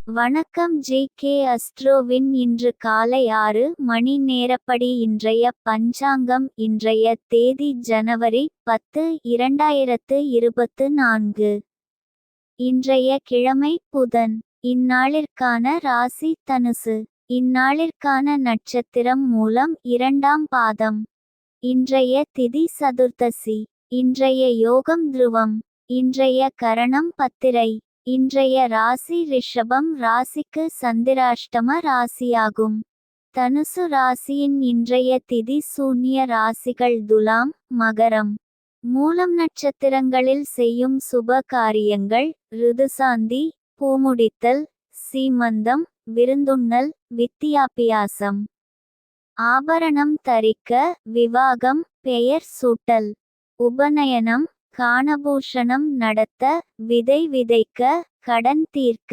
வணக்கம் ஜி. அஸ்ட்ரோவின் இன்று காலை 6 மணி நேரப்படி இன்றைய பஞ்சாங்கம். இன்றைய தேதி ஜனவரி 10, 2024. இன்றைய கிழமை புதன். இந்நாளிற்கான ராசி தனுசு. இந்நாளிற்கான நட்சத்திரம் மூலம் 2ஆம் பாதம். இன்றைய திதி சதுர்த்தசி. இன்றைய யோகம் துருவம். இன்றைய கரணம் பத்திரை. இன்றைய ராசி ரிஷபம் ராசிக்கு சந்திராஷ்டம ராசியாகும். தனுசு ராசியின் இன்றைய திதி சூன்ய ராசிகள் துலாம், மகரம். மூலம் நட்சத்திரங்களில் செய்யும் சுப காரியங்கள்: ருதுசாந்தி, பூமுடித்தல், சீமந்தம், விருந்துண்ணல், வித்தியாபியாசம். ஆபரணம் தரிக்க, விவாகம், பெயர் சூட்டல், உபநயனம், காணபூஷணம் நடத்த, விதை விதைக்க, கடன் தீர்க்க.